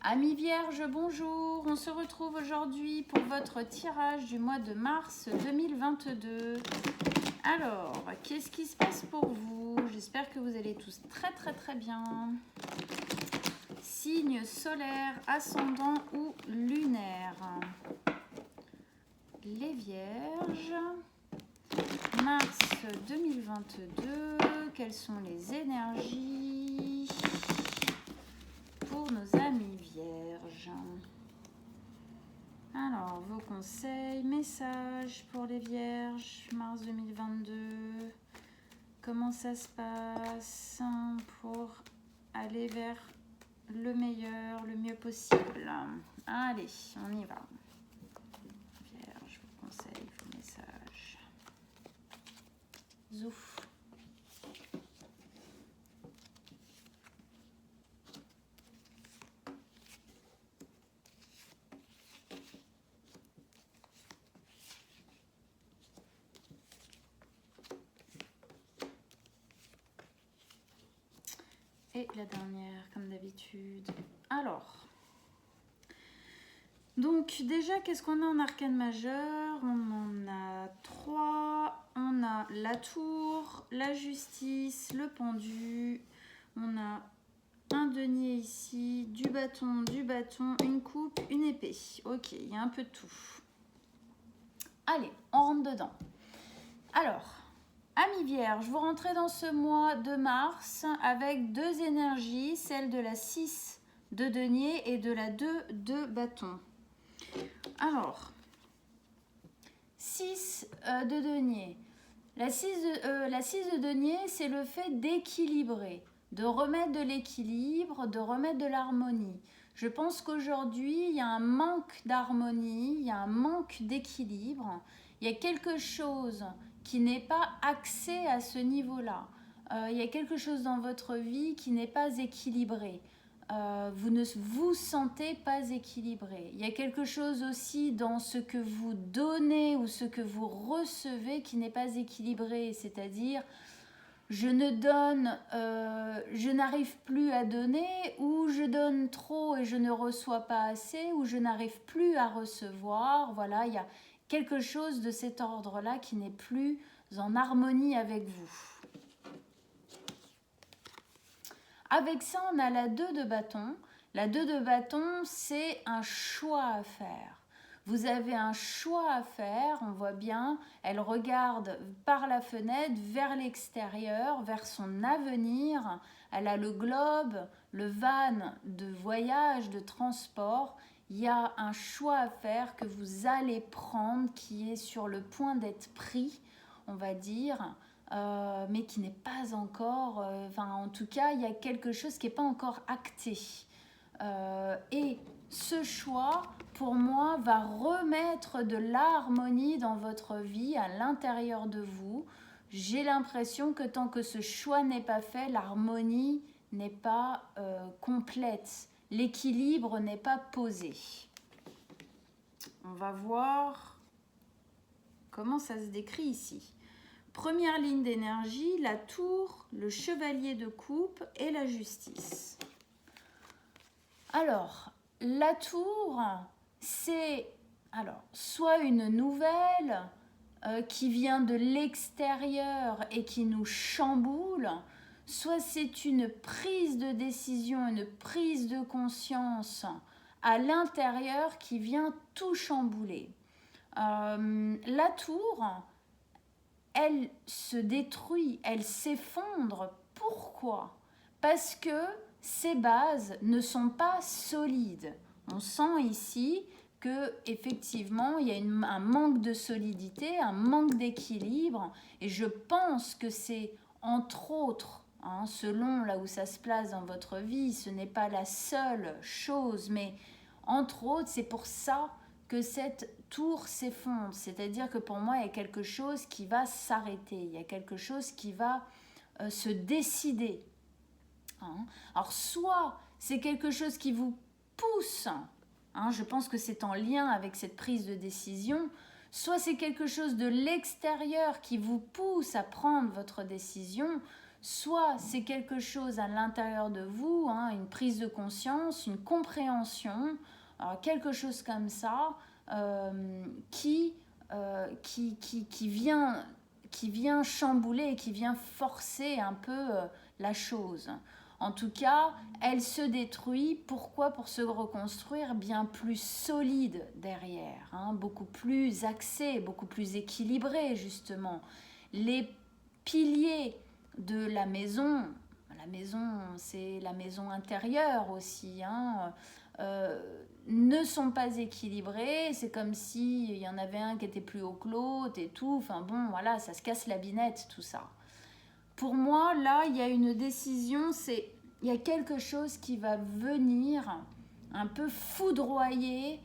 Amis Vierges, bonjour. On se retrouve aujourd'hui pour votre tirage du mois de mars 2022. Alors, qu'est-ce qui se passe pour vous? J'espère que vous allez tous très bien. Signe solaire, ascendant ou lunaire. Les Vierges, mars 2022, quelles sont les énergies pour nos amis Vierges? Alors, vos conseils, messages pour les Vierges, mars 2022. Comment ça se passe pour aller vers le meilleur, le mieux possible? Allez, on y va. Vierge, vos conseils, vos messages. Zouf. Et la dernière, comme d'habitude. Alors, donc déjà, qu'est-ce qu'on a en arcane majeur? On en a 3. On a la tour, la justice, le pendu. On a un denier ici, du bâton, une coupe, une épée. Ok, il y a un peu de tout. Allez, on rentre dedans. Alors, amis Vierge, vous rentrez dans ce mois de mars avec deux énergies, celle de la 6 de denier et de la 2 de bâton. Alors, 6 de denier. La 6 de denier, c'est le fait d'équilibrer, de remettre de l'équilibre, de remettre de l'harmonie. Je pense qu'aujourd'hui, il y a un manque d'harmonie, il y a un manque d'équilibre, il y a quelque chose qui n'est pas axé à ce niveau-là. Il y a quelque chose dans votre vie qui n'est pas équilibré. Vous ne vous sentez pas équilibré. Il y a quelque chose aussi dans ce que vous donnez ou ce que vous recevez qui n'est pas équilibré, c'est-à-dire je ne donne, je n'arrive plus à donner, ou je donne trop et je ne reçois pas assez, ou je n'arrive plus à recevoir. Voilà, il y a quelque chose de cet ordre-là qui n'est plus en harmonie avec vous. Avec ça, on a la 2 de bâton. La 2 de bâton, c'est un choix à faire. Vous avez un choix à faire, on voit bien, elle regarde par la fenêtre vers l'extérieur, vers son avenir. Elle a le globe, le van de voyage, de transport. Il y a un choix à faire que vous allez prendre qui est sur le point d'être pris, on va dire. Mais qui n'est pas encore, en tout cas, il y a quelque chose qui n'est pas encore acté. Et ce choix, pour moi, va remettre de l'harmonie dans votre vie, à l'intérieur de vous. J'ai l'impression que tant que ce choix n'est pas fait, l'harmonie n'est pas complète. L'équilibre n'est pas posé. On va voir comment ça se décrit ici. Première ligne d'énergie, la tour, le chevalier de coupe et la justice. Alors, la tour, c'est soit une nouvelle qui vient de l'extérieur et qui nous chamboule, soit c'est une prise de décision, une prise de conscience à l'intérieur qui vient tout chambouler. La tour, elle se détruit, elle s'effondre. Pourquoi? Parce que ses bases ne sont pas solides. On sent ici que effectivement il y a un manque de solidité, un manque d'équilibre, et je pense que c'est entre autres, selon là où ça se place dans votre vie, ce n'est pas la seule chose, mais entre autres, c'est pour ça que cette tour s'effondre. C'est-à-dire que pour moi, il y a quelque chose qui va s'arrêter. Il y a quelque chose qui va se décider. Alors, soit c'est quelque chose qui vous pousse, je pense que c'est en lien avec cette prise de décision, soit c'est quelque chose de l'extérieur qui vous pousse à prendre votre décision, soit c'est quelque chose à l'intérieur de vous, hein, une prise de conscience, une compréhension, quelque chose comme ça, qui vient chambouler et qui vient forcer un peu la chose. En tout cas, elle se détruit. Pourquoi? Pour se reconstruire bien plus solide derrière, hein, beaucoup plus axé, beaucoup plus équilibré justement. Les piliers de la maison c'est la maison intérieure aussi, hein, ne sont pas équilibrés. C'est comme s'il y en avait un qui était plus haut que l'autre et tout. Enfin bon, voilà, ça se casse la binette tout ça. Pour moi, là, il y a une décision, il y a quelque chose qui va venir un peu foudroyer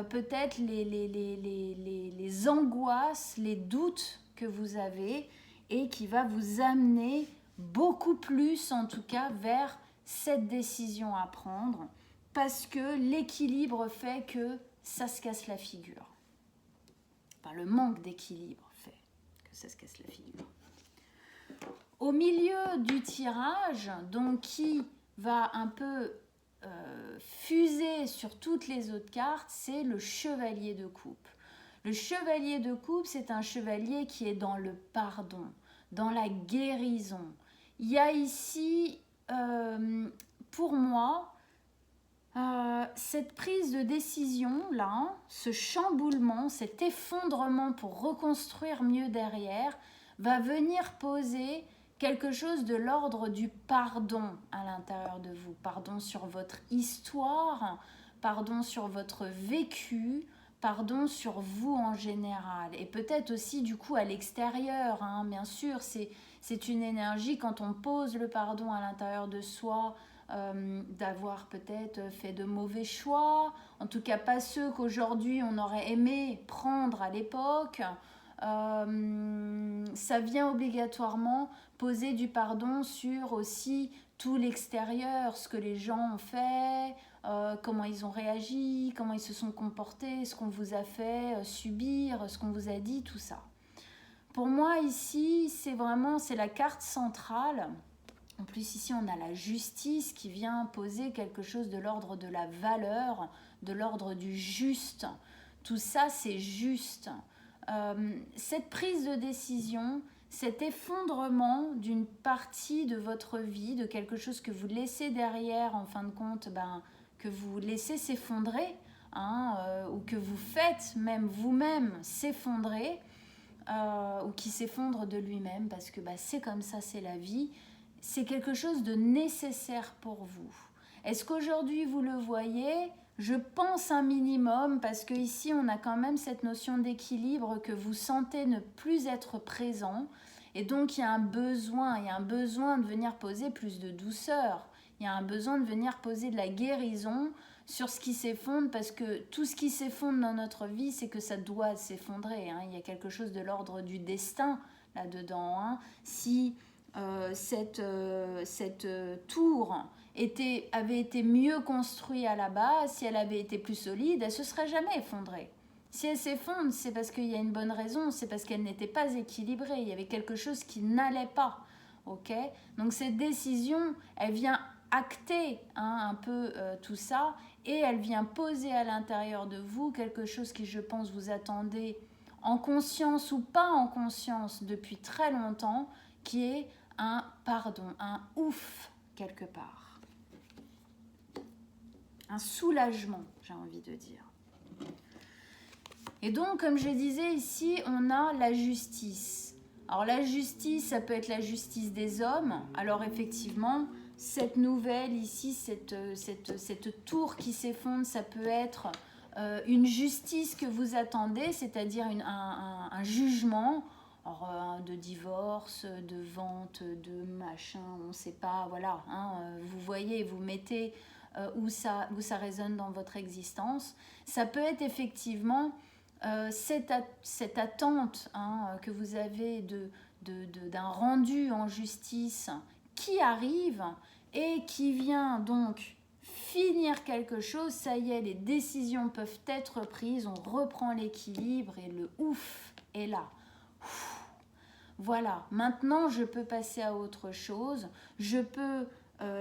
peut-être les angoisses, les doutes que vous avez et qui va vous amener beaucoup plus, en tout cas, vers cette décision à prendre parce que l'équilibre fait que ça se casse la figure. Enfin, le manque d'équilibre fait que ça se casse la figure. Au milieu du tirage, donc qui va un peu fuser sur toutes les autres cartes, c'est le chevalier de coupe. Le chevalier de coupe, c'est un chevalier qui est dans le pardon, dans la guérison. Il y a ici, pour moi, cette prise de décision là, ce chamboulement, cet effondrement pour reconstruire mieux derrière, va venir poser quelque chose de l'ordre du pardon à l'intérieur de vous. Pardon sur votre histoire, pardon sur votre vécu, pardon sur vous en général. Et peut-être aussi du coup à l'extérieur, hein, bien sûr, c'est une énergie quand on pose le pardon à l'intérieur de soi, d'avoir peut-être fait de mauvais choix, en tout cas pas ceux qu'aujourd'hui on aurait aimé prendre à l'époque. Ça vient obligatoirement poser du pardon sur aussi tout l'extérieur, ce que les gens ont fait, comment ils ont réagi, comment ils se sont comportés, ce qu'on vous a fait subir, ce qu'on vous a dit, tout ça. Pour moi ici, c'est la carte centrale. En plus ici on a la justice qui vient poser quelque chose de l'ordre de la valeur, de l'ordre du juste. Tout ça c'est juste. Cette prise de décision, cet effondrement d'une partie de votre vie, de quelque chose que vous laissez derrière en fin de compte, que vous laissez s'effondrer, hein, ou que vous faites même vous-même s'effondrer, ou qui s'effondre de lui-même parce que c'est comme ça, c'est la vie. C'est quelque chose de nécessaire pour vous. Est-ce qu'aujourd'hui vous le voyez? Je pense un minimum parce que ici on a quand même cette notion d'équilibre que vous sentez ne plus être présent et donc il y a un besoin de venir poser plus de douceur. Il y a un besoin de venir poser de la guérison sur ce qui s'effondre parce que tout ce qui s'effondre dans notre vie, c'est que ça doit s'effondrer, hein. Il y a quelque chose de l'ordre du destin là-dedans, hein. Si cette tour avait été mieux construite à la base, si elle avait été plus solide, elle ne se serait jamais effondrée. Si elle s'effondre, c'est parce qu'il y a une bonne raison, c'est parce qu'elle n'était pas équilibrée, il y avait quelque chose qui n'allait pas. Okay, donc cette décision, elle vient acter, hein, un peu tout ça, et elle vient poser à l'intérieur de vous quelque chose qui, je pense, vous attendez en conscience ou pas en conscience depuis très longtemps, qui est un pardon, un ouf quelque part. Un soulagement, j'ai envie de dire. Et donc, comme je disais ici, on a la justice. Alors la justice, ça peut être la justice des hommes. Alors effectivement, cette nouvelle ici, cette tour qui s'effondre, ça peut être une justice que vous attendez, c'est-à-dire un jugement, de divorce, de vente, de machin, on ne sait pas, voilà. Hein, vous voyez, vous mettez où ça résonne dans votre existence. Ça peut être effectivement cette attente, hein, que vous avez d'un rendu en justice qui arrive et qui vient donc finir quelque chose. Ça y est, les décisions peuvent être prises, on reprend l'équilibre et le ouf est là. voilà, maintenant je peux passer à autre chose, je peux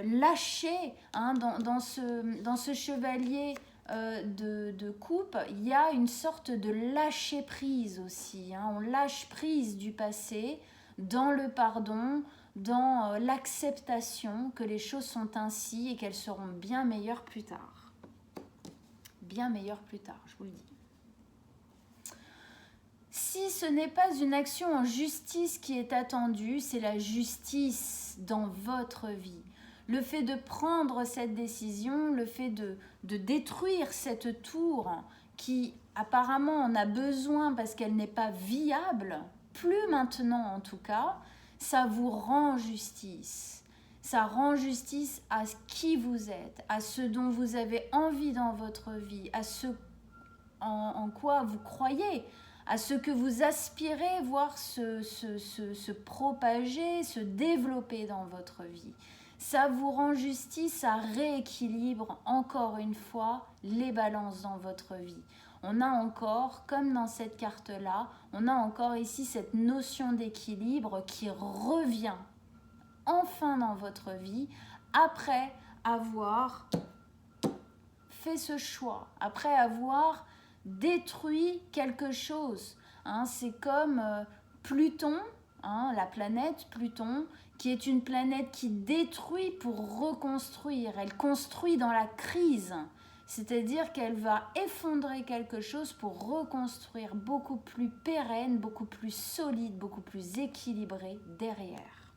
lâcher, hein, dans ce chevalier de coupe, il y a une sorte de lâcher prise aussi, hein. On lâche prise du passé dans le pardon, dans l'acceptation que les choses sont ainsi et qu'elles seront bien meilleures plus tard. Bien meilleures plus tard, je vous le dis. Si ce n'est pas une action en justice qui est attendue, c'est la justice dans votre vie. Le fait de prendre cette décision, le fait de détruire cette tour qui apparemment en a besoin parce qu'elle n'est pas viable, plus maintenant en tout cas, ça vous rend justice. Ça rend justice à qui vous êtes, à ce dont vous avez envie dans votre vie, à ce en quoi vous croyez, à ce que vous aspirez voir se propager, se développer dans votre vie. Ça vous rend justice, ça rééquilibre encore une fois les balances dans votre vie. On a encore, comme dans cette carte-là, on a encore ici cette notion d'équilibre qui revient enfin dans votre vie après avoir fait ce choix, après avoir détruit quelque chose. Hein, c'est comme Pluton, hein, la planète Pluton, qui est une planète qui détruit pour reconstruire. Elle construit dans la crise, c'est-à-dire qu'elle va effondrer quelque chose pour reconstruire beaucoup plus pérenne, beaucoup plus solide, beaucoup plus équilibré derrière.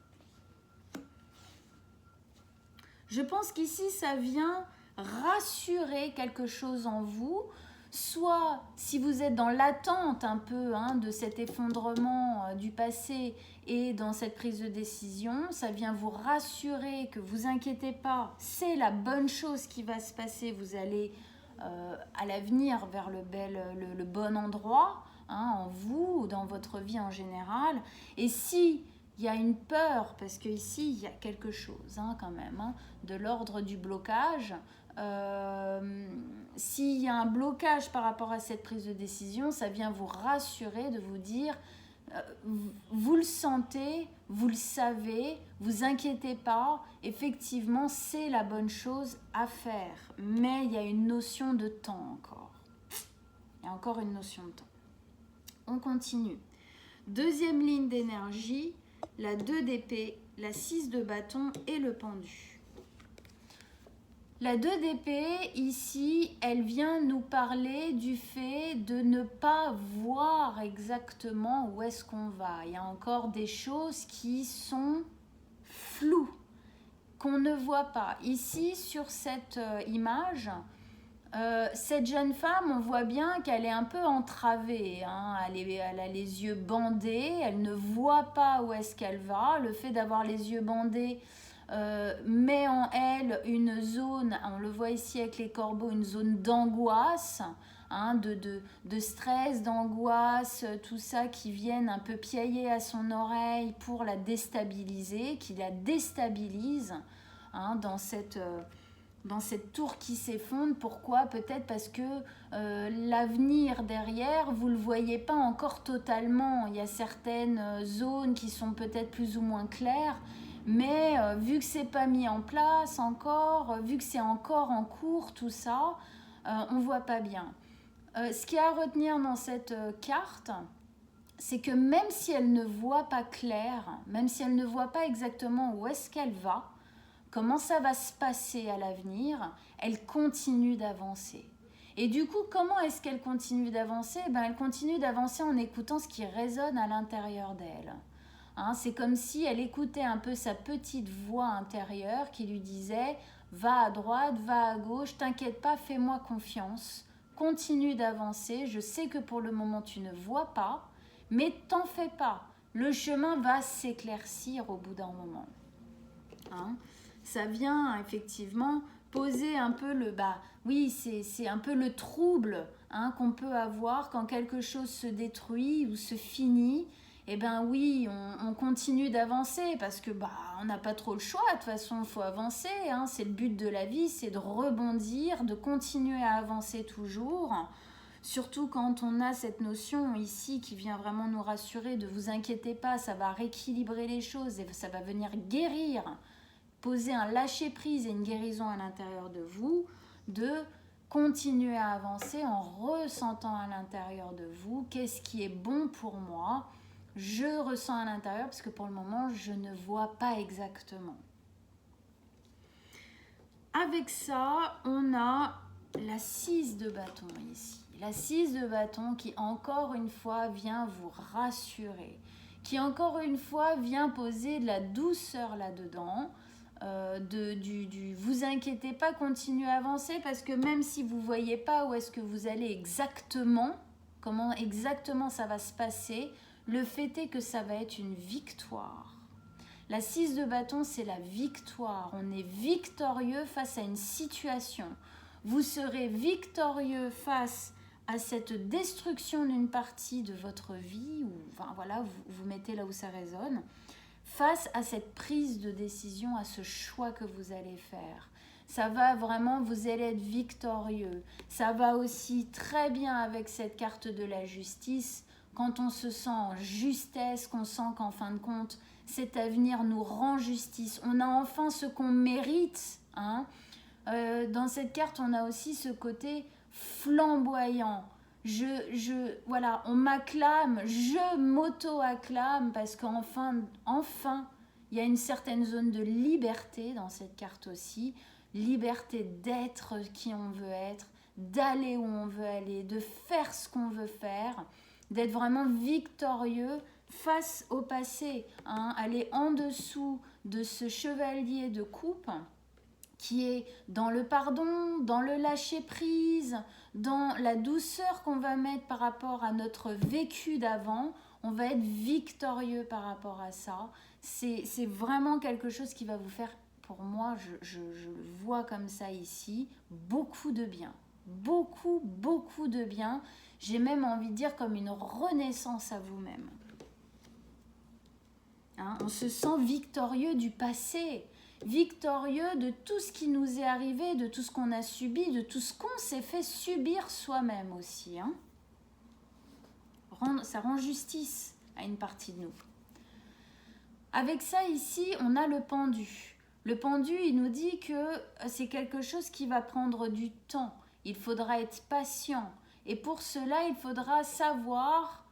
Je pense qu'ici, ça vient rassurer quelque chose en vous, soit si vous êtes dans l'attente un peu, hein, de cet effondrement du passé et dans cette prise de décision, ça vient vous rassurer que vous inquiétez pas, c'est la bonne chose qui va se passer, vous allez à l'avenir vers le bon endroit, hein, en vous ou dans votre vie en général. Et si il y a une peur, parce qu'ici il y a quelque chose, hein, quand même, hein, de l'ordre du blocage. S'il y a un blocage par rapport à cette prise de décision, ça vient vous rassurer, de vous dire, vous le sentez, vous le savez, vous inquiétez pas, effectivement c'est la bonne chose à faire, mais il y a une notion de temps encore. Il y a encore une notion de temps. On continue. Deuxième ligne d'énergie, la 2 d'épée, la 6 de bâton et le pendu. La 2 d'épée, ici, elle vient nous parler du fait de ne pas voir exactement où est-ce qu'on va. Il y a encore des choses qui sont floues, qu'on ne voit pas. Ici, sur cette image, cette jeune femme, on voit bien qu'elle est un peu entravée, hein. Elle a les yeux bandés, elle ne voit pas où est-ce qu'elle va. Le fait d'avoir les yeux bandés met en elle une zone, on le voit ici avec les corbeaux, une zone d'angoisse, hein, de stress, d'angoisse, tout ça qui viennent un peu piailler à son oreille pour la déstabiliser, qui la déstabilise, hein, dans cette tour qui s'effondre. Pourquoi? Peut-être parce que l'avenir derrière, vous ne le voyez pas encore totalement. Il y a certaines zones qui sont peut-être plus ou moins claires, mais vu que c'est pas mis en place encore, vu que c'est encore en cours tout ça, on voit pas bien. Ce qu'il y a à retenir dans cette carte, c'est que même si elle ne voit pas clair, même si elle ne voit pas exactement où est-ce qu'elle va, comment ça va se passer à l'avenir, elle continue d'avancer. Et du coup, comment est-ce qu'elle continue d'avancer? Elle continue d'avancer en écoutant ce qui résonne à l'intérieur d'elle. Hein, c'est comme si elle écoutait un peu sa petite voix intérieure qui lui disait « Va à droite, va à gauche, t'inquiète pas, fais-moi confiance, continue d'avancer, je sais que pour le moment tu ne vois pas, mais t'en fais pas, le chemin va s'éclaircir au bout d'un moment. » Hein, ça vient effectivement poser un peu oui, c'est un peu le trouble, hein, qu'on peut avoir quand quelque chose se détruit ou se finit. Eh bien oui, on continue d'avancer parce que on n'a pas trop le choix, de toute façon il faut avancer, hein, c'est le but de la vie, c'est de rebondir, de continuer à avancer toujours. Surtout quand on a cette notion ici qui vient vraiment nous rassurer de vous inquiétez pas, ça va rééquilibrer les choses et ça va venir guérir, poser un lâcher-prise et une guérison à l'intérieur de vous, de continuer à avancer en ressentant à l'intérieur de vous qu'est-ce qui est bon pour moi. Je ressens à l'intérieur parce que pour le moment, je ne vois pas exactement. Avec ça, on a la 6 de bâton ici. La 6 de bâton qui encore une fois vient vous rassurer, qui encore une fois vient poser de la douceur là-dedans, vous inquiétez pas, continuez à avancer parce que même si vous voyez pas où est-ce que vous allez exactement, comment exactement ça va se passer, le fait est que ça va être une victoire. La 6 de bâton, c'est la victoire. On est victorieux face à une situation. Vous serez victorieux face à cette destruction d'une partie de votre vie, ou enfin, voilà, vous mettez là où ça résonne, face à cette prise de décision, à ce choix que vous allez faire. Ça va vraiment, vous allez être victorieux. Ça va aussi très bien avec cette carte de la justice. Quand on se sent en justesse, qu'on sent qu'en fin de compte, cet avenir nous rend justice. On a enfin ce qu'on mérite. Hein. Dans cette carte, on a aussi ce côté flamboyant. Voilà, on m'acclame, je m'auto-acclame parce qu'enfin, il y a une certaine zone de liberté dans cette carte aussi. Liberté d'être qui on veut être, d'aller où on veut aller, de faire ce qu'on veut faire, d'être vraiment victorieux face au passé, hein, aller en dessous de ce chevalier de coupe qui est dans le pardon, dans le lâcher-prise, dans la douceur qu'on va mettre par rapport à notre vécu d'avant. On va être victorieux par rapport à ça. C'est vraiment quelque chose qui va vous faire, pour moi, je le vois comme ça ici, beaucoup de bien. Beaucoup, beaucoup de bien. J'ai même envie de dire comme une renaissance à vous-même. Hein, on se sent victorieux du passé, victorieux de tout ce qui nous est arrivé, de tout ce qu'on a subi, de tout ce qu'on s'est fait subir soi-même aussi. Hein. Ça rend justice à une partie de nous. Avec ça ici, on a le pendu. Le pendu, il nous dit que c'est quelque chose qui va prendre du temps. Il faudra être patient. Et pour cela, il faudra savoir...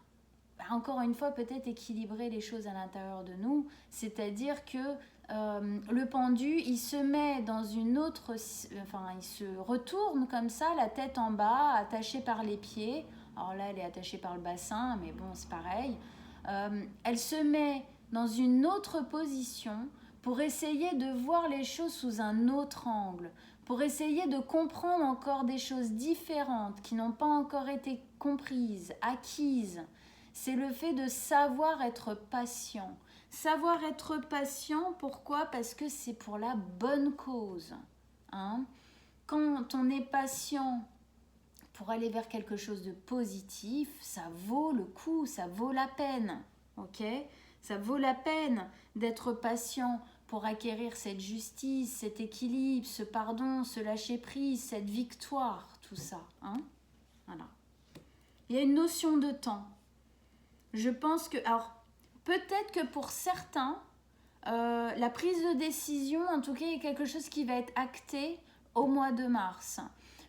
encore une fois, peut-être équilibrer les choses à l'intérieur de nous, c'est-à-dire que le pendu, il se met dans une autre... Enfin, il se retourne comme ça, la tête en bas, attachée par les pieds. Alors là, elle est attachée par le bassin, mais bon, c'est pareil. Elle se met dans une autre position pour essayer de voir les choses sous un autre angle, pour essayer de comprendre encore des choses différentes qui n'ont pas encore été comprises, acquises. C'est le fait de savoir être patient. Savoir être patient, pourquoi? Parce que c'est pour la bonne cause. Hein? Quand on est patient pour aller vers quelque chose de positif, ça vaut le coup, ça vaut la peine. Ok? Ça vaut la peine d'être patient pour acquérir cette justice, cet équilibre, ce pardon, ce lâcher-prise, cette victoire, tout ça. Hein? Voilà. Il y a une notion de temps. Je pense que, alors, peut-être que pour certains, la prise de décision, en tout cas, est quelque chose qui va être acté au mois de mars.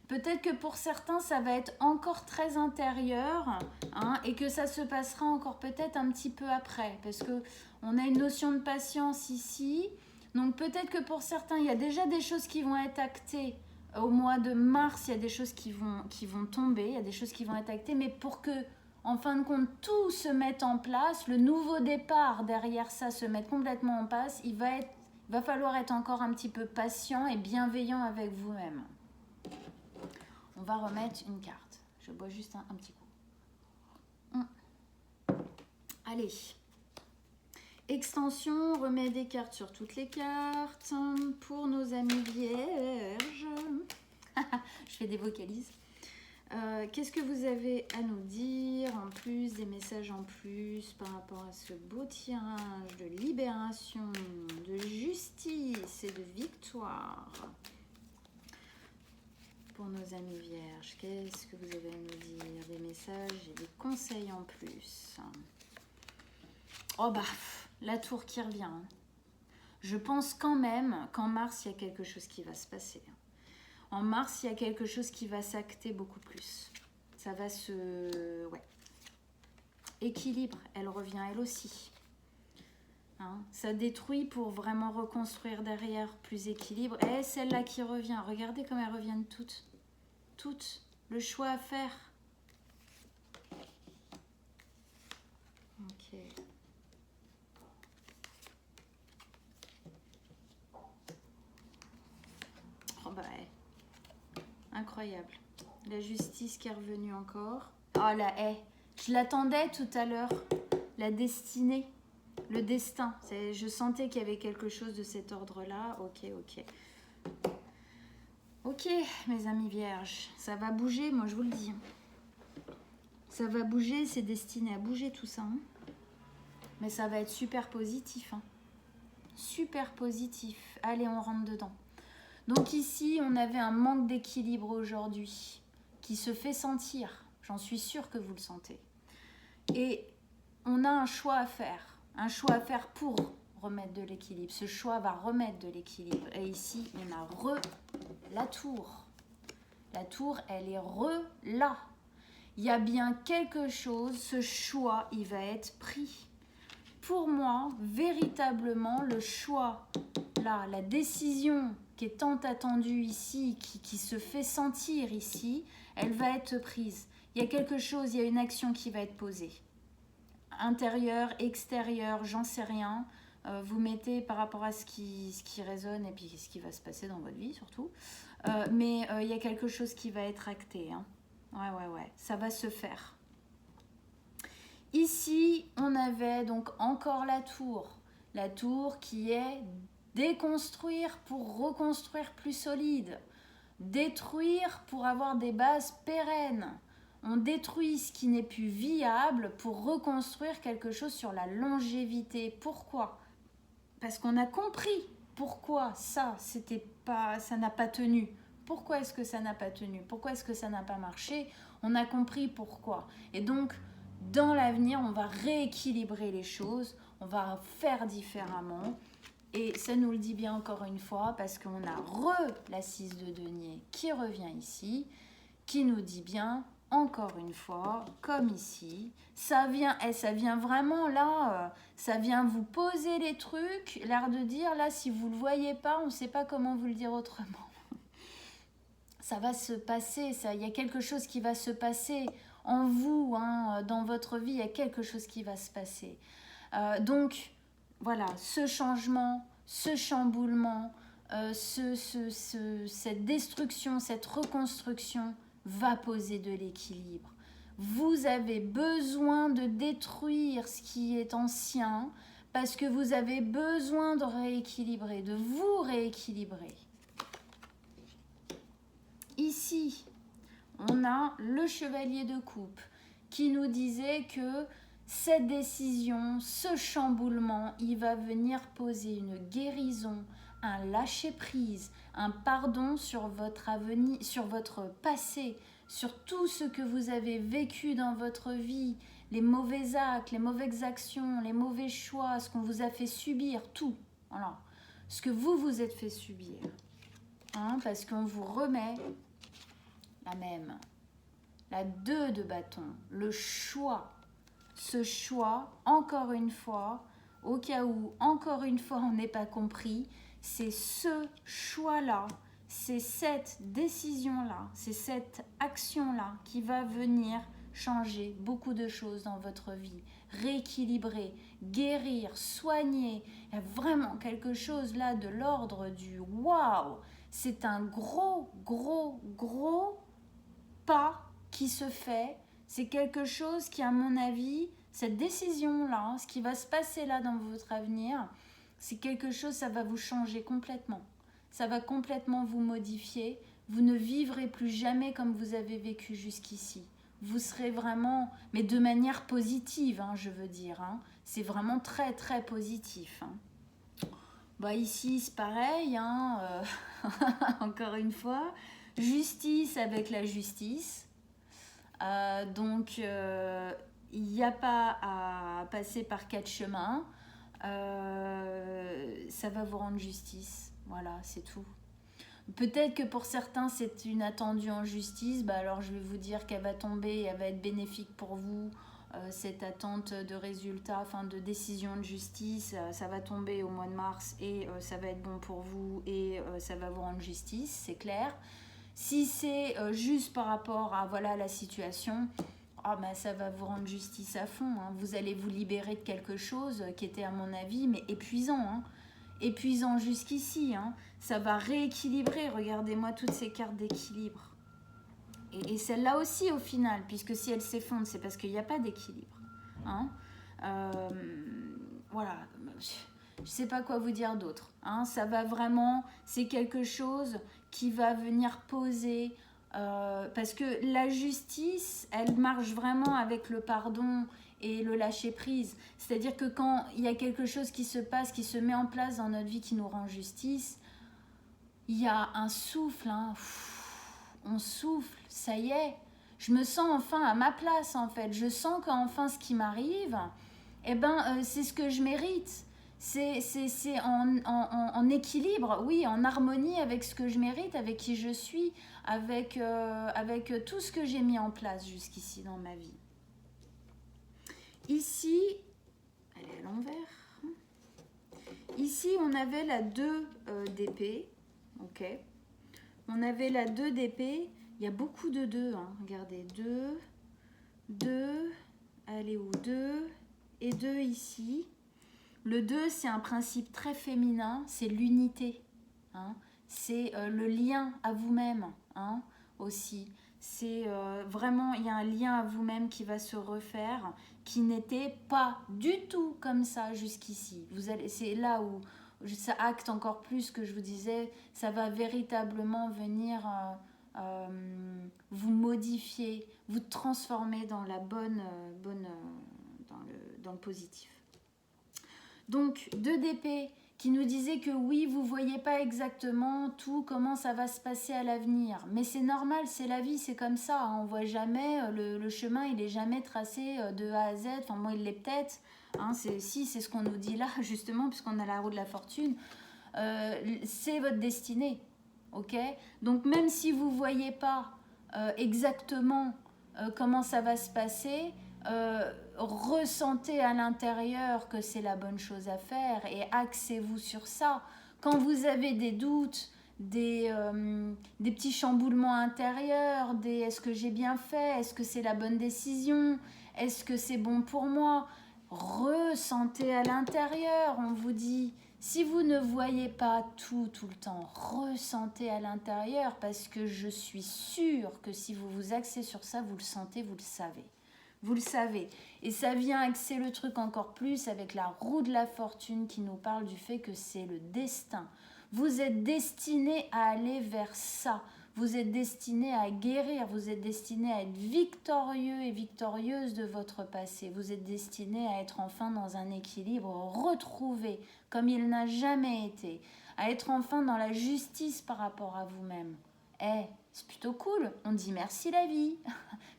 Peut-être que pour certains, ça va être encore très intérieur, hein, et que ça se passera encore peut-être un petit peu après, parce qu'on a une notion de patience ici. Donc peut-être que pour certains, il y a déjà des choses qui vont être actées au mois de mars, il y a des choses qui vont tomber, il y a des choses qui vont être actées, mais pour que, en fin de compte, tout se mette en place, le nouveau départ derrière ça se mette complètement en place, il va falloir être encore un petit peu patient et bienveillant avec vous-même. On va remettre une carte. Je bois juste un petit coup. Allez. Extension, on remet des cartes sur toutes les cartes. Pour nos amis vierges. Je fais des vocalises. Qu'est-ce que vous avez à nous dire en plus, des messages en plus par rapport à ce beau tirage de libération, de justice et de victoire pour nos amis vierges? Qu'est-ce que vous avez à nous dire? Des messages et des conseils en plus. Oh bah, la tour qui revient. Hein. Je pense quand même qu'en mars, il y a quelque chose qui va se passer. En mars, il y a quelque chose qui va s'acter beaucoup plus. Ça va se... Ouais. Équilibre, elle revient elle aussi. Hein, ça détruit pour vraiment reconstruire derrière, plus équilibre. Et celle-là qui revient, regardez comme elles reviennent toutes. Toutes. Le choix à faire. Ok. Oh bah, ouais. Incroyable. La justice qui est revenue encore. Oh la haie. Je l'attendais tout à l'heure. La destinée. Le destin. Je sentais qu'il y avait quelque chose de cet ordre-là. Ok, ok. Ok, mes amis vierges. Ça va bouger, moi je vous le dis. Ça va bouger, c'est destiné à bouger tout ça. Hein. Mais ça va être super positif. Hein. Super positif. Allez, on rentre dedans. Donc ici, on avait un manque d'équilibre aujourd'hui qui se fait sentir. J'en suis sûre que vous le sentez. Et on a un choix à faire. Un choix à faire pour remettre de l'équilibre. Ce choix va remettre de l'équilibre. Et ici, on a la tour. La tour, elle est là. Il y a bien quelque chose, ce choix, il va être pris. Pour moi, véritablement, le choix, là, la décision qui est tant attendue ici, qui se fait sentir ici, elle va être prise. Il y a quelque chose, il y a une action qui va être posée. Intérieur, extérieur, j'en sais rien. Vous mettez par rapport à ce qui résonne et puis ce qui va se passer dans votre vie surtout. Mais il y a quelque chose qui va être acté. Hein. Ouais, ça va se faire. Ici, on avait donc encore la tour. La tour qui est déconstruire pour reconstruire plus solide. Détruire pour avoir des bases pérennes. On détruit ce qui n'est plus viable pour reconstruire quelque chose sur la longévité. Pourquoi? Parce qu'on a compris pourquoi ça n'a pas tenu. Pourquoi est-ce que ça n'a pas tenu? Pourquoi est-ce que ça n'a pas marché? On a compris pourquoi. Et donc, dans l'avenir, on va rééquilibrer les choses, on va faire différemment. Et ça nous le dit bien encore une fois, parce qu'on a la 6 de denier qui revient ici, qui nous dit bien, encore une fois, comme ici, ça vient vraiment là, ça vient vous poser les trucs, l'air de dire, là, si vous ne le voyez pas, on ne sait pas comment vous le dire autrement. Ça va se passer, il y a quelque chose qui va se passer en vous, hein, dans votre vie, il y a quelque chose qui va se passer. Donc, voilà, ce changement, ce chamboulement, cette destruction, cette reconstruction va poser de l'équilibre. Vous avez besoin de détruire ce qui est ancien parce que vous avez besoin de rééquilibrer, de vous rééquilibrer. Ici, on a le chevalier de coupe qui nous disait que cette décision, ce chamboulement, il va venir poser une guérison, un lâcher-prise, un pardon sur votre avenir, sur votre passé, sur tout ce que vous avez vécu dans votre vie, les mauvais actes, les mauvaises actions, les mauvais choix, ce qu'on vous a fait subir, tout. Voilà. Ce que vous vous êtes fait subir. Hein, parce qu'on vous remet la même. La 2 de bâton, le choix. Ce choix, encore une fois, au cas où, encore une fois, on n'est pas compris, c'est ce choix-là, c'est cette décision-là, c'est cette action-là qui va venir changer beaucoup de choses dans votre vie, rééquilibrer, guérir, soigner. Il y a vraiment quelque chose là de l'ordre du waouh. C'est un gros pas qui se fait. C'est quelque chose qui, à mon avis, cette décision-là, ce qui va se passer là dans votre avenir, c'est quelque chose, ça va vous changer complètement. Ça va complètement vous modifier. Vous ne vivrez plus jamais comme vous avez vécu jusqu'ici. Vous serez vraiment, mais de manière positive, hein, je veux dire. Hein. C'est vraiment très positif. Hein. Bah ici, c'est pareil. Hein, encore une fois, justice avec la justice. Donc, il n'y a pas à passer par 4 chemins. Ça va vous rendre justice. Voilà, c'est tout. Peut-être que pour certains, c'est une attendue en justice. Alors, je vais vous dire qu'elle va tomber et elle va être bénéfique pour vous. Cette attente de résultats, enfin de décision de justice, ça va tomber au mois de mars et ça va être bon pour vous et ça va vous rendre justice, c'est clair. Si c'est juste par rapport à voilà, la situation, ça va vous rendre justice à fond. Hein. Vous allez vous libérer de quelque chose qui était à mon avis mais épuisant. Hein. Épuisant jusqu'ici. Hein. Ça va rééquilibrer. Regardez-moi toutes ces cartes d'équilibre. Et celle-là aussi au final, puisque si elle s'effondre, c'est parce qu'il n'y a pas d'équilibre. Hein. Voilà, je ne sais pas quoi vous dire d'autre. Hein. Ça va vraiment, c'est quelque chose qui va venir poser, parce que la justice, elle marche vraiment avec le pardon et le lâcher-prise. C'est-à-dire que quand il y a quelque chose qui se passe, qui se met en place dans notre vie, qui nous rend justice, il y a un souffle, hein. On souffle, ça y est, je me sens enfin à ma place en fait, je sens qu'enfin ce qui m'arrive, c'est ce que je mérite, c'est en équilibre, oui, en harmonie avec ce que je mérite, avec qui je suis, avec tout ce que j'ai mis en place jusqu'ici dans ma vie. Ici, elle est à l'envers, ici on avait la 2 d'épée, ok. On avait la 2 d'épée. Il y a beaucoup de 2. Hein. Regardez. 2, 2. Elle est où 2 et 2 ici. Le 2, c'est un principe très féminin. C'est l'unité. Hein. C'est le lien à vous-même hein, aussi. C'est vraiment, il y a un lien à vous-même qui va se refaire, qui n'était pas du tout comme ça jusqu'ici. C'est là où ça acte encore plus ce que je vous disais, ça va véritablement venir vous modifier, vous transformer dans la dans le positif. Donc 2 d'épée qui nous disait que oui, vous ne voyez pas exactement tout, comment ça va se passer à l'avenir. Mais c'est normal, c'est la vie, c'est comme ça. Hein. On ne voit jamais, le chemin, il n'est jamais tracé de A à Z. Enfin, moi, il l'est peut-être. Hein, c'est ce qu'on nous dit là, justement, puisqu'on a la roue de la fortune. C'est votre destinée. Ok ? Donc, même si vous ne voyez pas exactement comment ça va se passer, ressentez à l'intérieur que c'est la bonne chose à faire et axez-vous sur ça. Quand vous avez des doutes, des petits chamboulements intérieurs, est-ce que j'ai bien fait, est-ce que c'est la bonne décision, est-ce que c'est bon pour moi, ressentez à l'intérieur, on vous dit. Si vous ne voyez pas tout le temps, ressentez à l'intérieur parce que je suis sûre que si vous vous axez sur ça, vous le sentez, vous le savez. Vous le savez. Et ça vient axer le truc encore plus avec la roue de la fortune qui nous parle du fait que c'est le destin. Vous êtes destiné à aller vers ça. Vous êtes destiné à guérir. Vous êtes destiné à être victorieux et victorieuse de votre passé. Vous êtes destiné à être enfin dans un équilibre retrouvé comme il n'a jamais été. À être enfin dans la justice par rapport à vous-même. C'est plutôt cool, on dit merci la vie,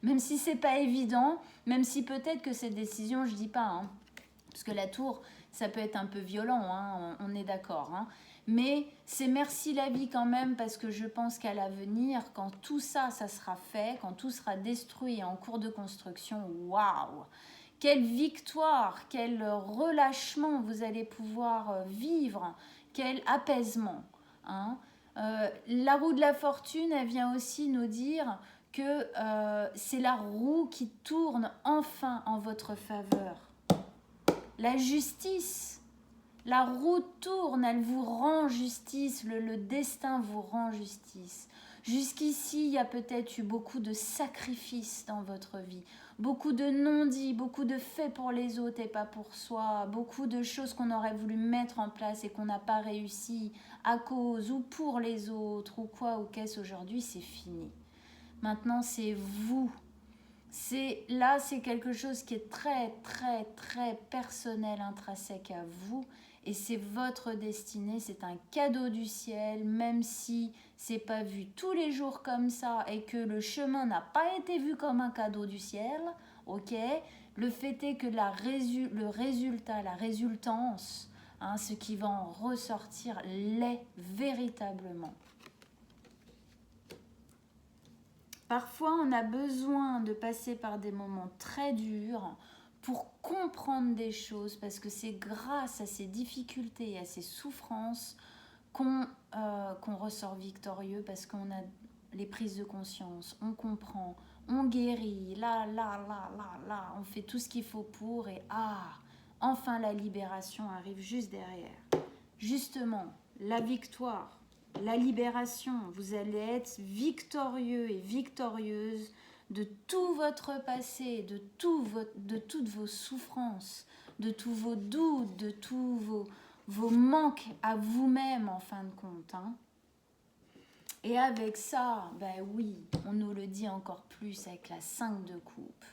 même si c'est pas évident, même si peut-être que cette décision, je dis pas, hein, parce que la tour, ça peut être un peu violent, hein, on est d'accord, hein, mais c'est merci la vie quand même, parce que je pense qu'à l'avenir, quand tout ça, ça sera fait, quand tout sera détruit et en cours de construction, waouh, quelle victoire, quel relâchement vous allez pouvoir vivre, quel apaisement, hein. La roue de la fortune, elle vient aussi nous dire que c'est la roue qui tourne enfin en votre faveur. La justice, la roue tourne, elle vous rend justice, le destin vous rend justice. Jusqu'ici, il y a peut-être eu beaucoup de sacrifices dans votre vie, beaucoup de non-dits, beaucoup de faits pour les autres et pas pour soi, beaucoup de choses qu'on aurait voulu mettre en place et qu'on n'a pas réussi à cause ou pour les autres ou quoi ou qu'est-ce. Aujourd'hui, c'est fini. Maintenant, c'est vous. C'est quelque chose qui est très, très, très personnel, intrinsèque à vous. et c'est votre destinée, c'est un cadeau du ciel, même si c'est pas vu tous les jours comme ça et que le chemin n'a pas été vu comme un cadeau du ciel, ok? Le fait est que le résultat, la résultance, hein, ce qui va en ressortir l'est véritablement. Parfois, on a besoin de passer par des moments très durs pour comprendre des choses, parce que c'est grâce à ces difficultés, à ces souffrances qu'on ressort victorieux, parce qu'on a les prises de conscience, on comprend, on guérit, là, on fait tout ce qu'il faut pour, et enfin la libération arrive juste derrière. Justement, la victoire, la libération, vous allez être victorieux et victorieuse de tout votre passé, de toutes vos souffrances, de tous vos doutes, de tous vos manques à vous-même en fin de compte. Hein. Et avec ça, ben oui, on nous le dit encore plus avec la 5 de coupe.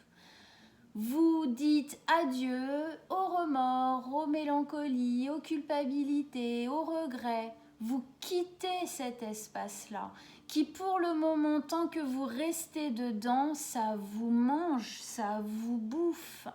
Vous dites adieu aux remords, aux mélancolies, aux culpabilités, aux regrets. Vous quittez cet espace-là, qui pour le moment, tant que vous restez dedans, ça vous mange, ça vous bouffe,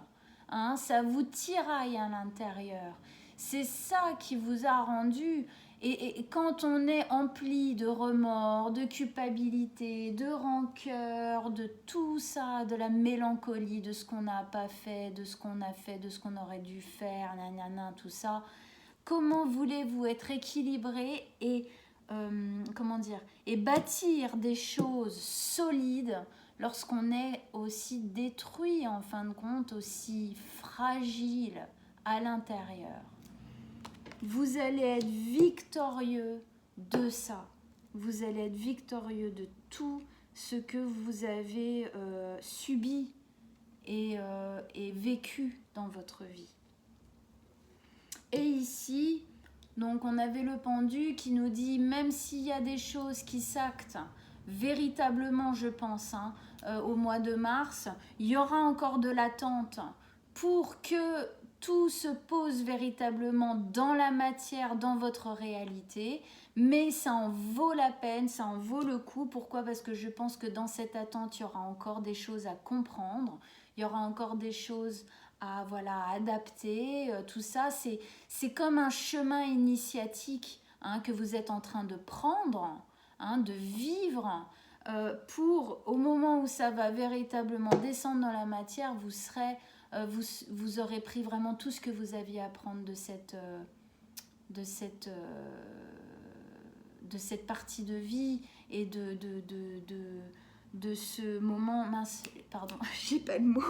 hein, ça vous tiraille à l'intérieur. C'est ça qui vous a rendu. Et quand on est empli de remords, de culpabilité, de rancœur, de tout ça, de la mélancolie, de ce qu'on n'a pas fait, de ce qu'on a fait, de ce qu'on aurait dû faire, tout ça, comment voulez-vous être équilibré et, et bâtir des choses solides lorsqu'on est aussi détruit, en fin de compte, aussi fragile à l'intérieur? Vous allez être victorieux de ça. Vous allez être victorieux de tout ce que vous avez subi et vécu dans votre vie. Et ici, donc on avait le pendu qui nous dit, même s'il y a des choses qui s'actent véritablement, je pense, au mois de mars, il y aura encore de l'attente pour que tout se pose véritablement dans la matière, dans votre réalité, mais ça en vaut la peine, ça en vaut le coup. Pourquoi ? Parce que je pense que dans cette attente, il y aura encore des choses à comprendre, il y aura encore des choses à adapter. Tout ça, c'est comme un chemin initiatique que vous êtes en train de prendre, de vivre, pour, au moment où ça va véritablement descendre dans la matière, vous serez... vous aurez pris vraiment tout ce que vous aviez à prendre de cette partie de vie et de ce moment, mince, pardon, j'ai pas le mot,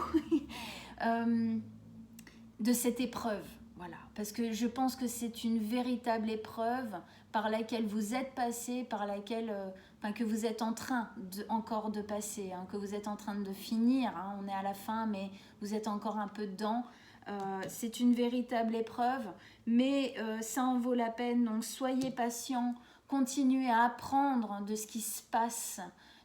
de cette épreuve, voilà, parce que je pense que c'est une véritable épreuve par laquelle vous êtes passé, par laquelle, que vous êtes en train encore de passer, que vous êtes en train de finir, on est à la fin, mais vous êtes encore un peu dedans. C'est une véritable épreuve, mais ça en vaut la peine, donc soyez patients, continuez à apprendre de ce qui se passe,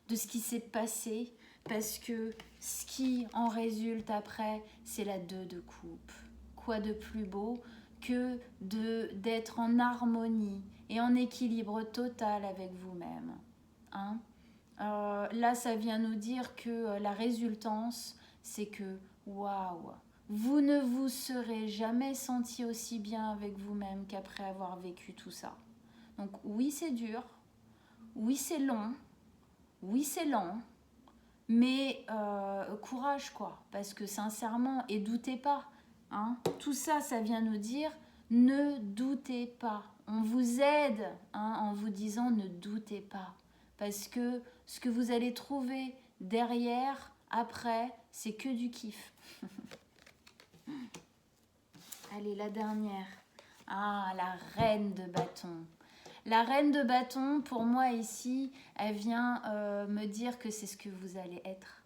de ce qui s'est passé, parce que ce qui en résulte après, c'est la 2 de coupe. Quoi de plus beau que d'être en harmonie et en équilibre total avec vous-même, là, ça vient nous dire que la résultance, c'est que, waouh, vous ne vous serez jamais senti aussi bien avec vous-même qu'après avoir vécu tout ça. Donc oui, c'est dur, oui, c'est long, oui, c'est lent, mais courage, quoi, parce que sincèrement, et doutez pas, tout ça, ça vient nous dire, ne doutez pas. On vous aide en vous disant ne doutez pas, parce que ce que vous allez trouver derrière, après, c'est que du kiff. Allez, la dernière. La reine de bâton. La reine de bâton, pour moi ici, elle vient me dire que c'est ce que vous allez être.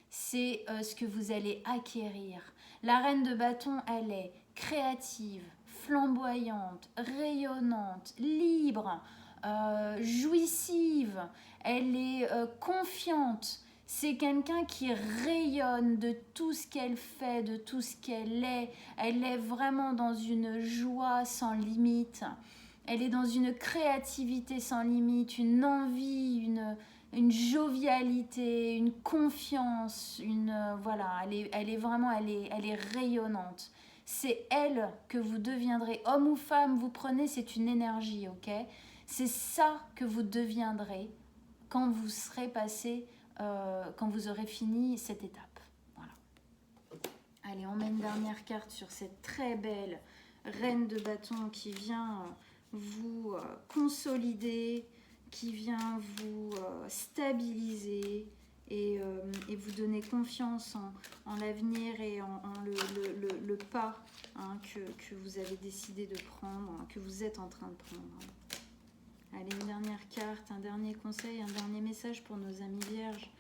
C'est ce que vous allez acquérir. La reine de bâton, elle est créative, flamboyante, rayonnante, libre, jouissive. Elle est confiante. C'est quelqu'un qui rayonne de tout ce qu'elle fait, de tout ce qu'elle est. Elle est vraiment dans une joie sans limite. Elle est dans une créativité sans limite, une envie, une jovialité, une confiance, voilà, elle est vraiment, elle est rayonnante. C'est elle que vous deviendrez, homme ou femme, vous prenez, c'est une énergie, ok? C'est ça que vous deviendrez quand vous serez passé, quand vous aurez fini cette étape. Voilà. Allez, on met une dernière carte sur cette très belle reine de bâton qui vient vous consolider, qui vient vous stabiliser et vous donner confiance en l'avenir et en le pas que vous avez décidé de prendre, que vous êtes en train de prendre. Allez, une dernière carte, un dernier conseil, un dernier message pour nos amis vierges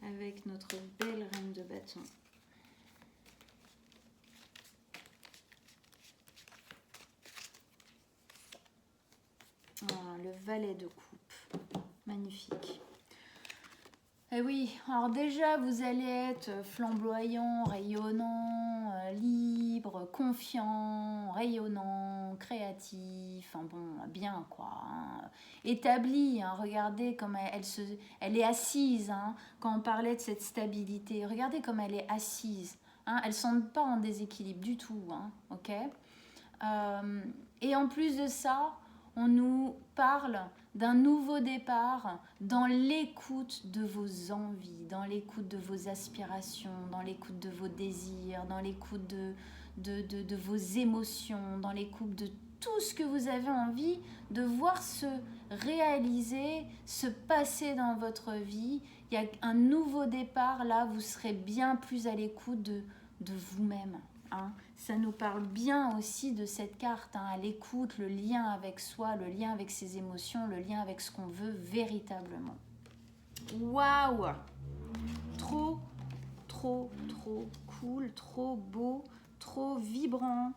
avec notre belle reine de bâton. Ah, le valet de coupe, magnifique. Et oui, alors déjà vous allez être flamboyant, rayonnant, libre, confiant, rayonnant, créatif, enfin bon, bien quoi. Établi, regardez comme elle est assise, quand on parlait de cette stabilité, regardez comme elle est assise. Elle ne semble pas en déséquilibre du tout, ok. Et en plus de ça, on nous parle d'un nouveau départ dans l'écoute de vos envies, dans l'écoute de vos aspirations, dans l'écoute de vos désirs, dans l'écoute de vos émotions, dans l'écoute de tout ce que vous avez envie de voir se réaliser, se passer dans votre vie. Il y a un nouveau départ, là, vous serez bien plus à l'écoute de vous-même. Ça nous parle bien aussi de cette carte, à l'écoute, le lien avec soi, le lien avec ses émotions, le lien avec ce qu'on veut véritablement. Waouh! Trop, trop, trop cool, trop beau, trop vibrant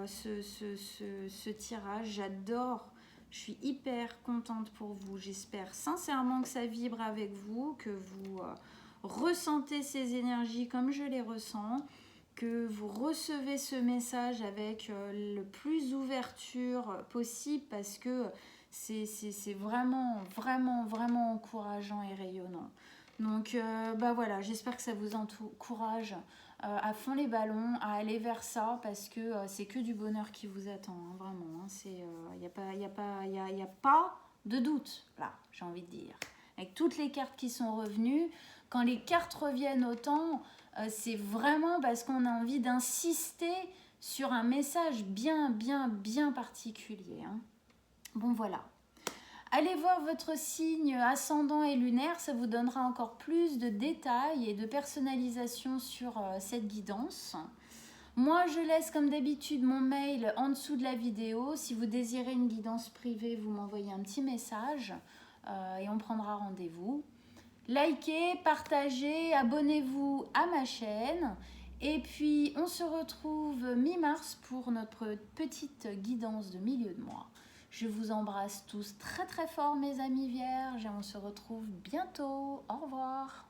ce tirage. J'adore, je suis hyper contente pour vous. J'espère sincèrement que ça vibre avec vous, que vous ressentez ces énergies comme je les ressens, que vous recevez ce message avec le plus d'ouverture possible parce que c'est vraiment, vraiment, vraiment encourageant et rayonnant. Donc voilà, j'espère que ça vous encourage à fond les ballons, à aller vers ça parce que c'est que du bonheur qui vous attend, vraiment. Il n'y a pas de doute, là, j'ai envie de dire. Avec toutes les cartes qui sont revenues, quand les cartes reviennent autant, c'est vraiment parce qu'on a envie d'insister sur un message bien, bien, bien particulier. Bon, voilà. Allez voir votre signe ascendant et lunaire, ça vous donnera encore plus de détails et de personnalisation sur cette guidance. Moi, je laisse comme d'habitude mon mail en dessous de la vidéo. Si vous désirez une guidance privée, vous m'envoyez un petit message et on prendra rendez-vous. Likez, partagez, abonnez-vous à ma chaîne. Et puis, on se retrouve mi-mars pour notre petite guidance de milieu de mois. Je vous embrasse tous très très fort, mes amis vierges, et on se retrouve bientôt. Au revoir.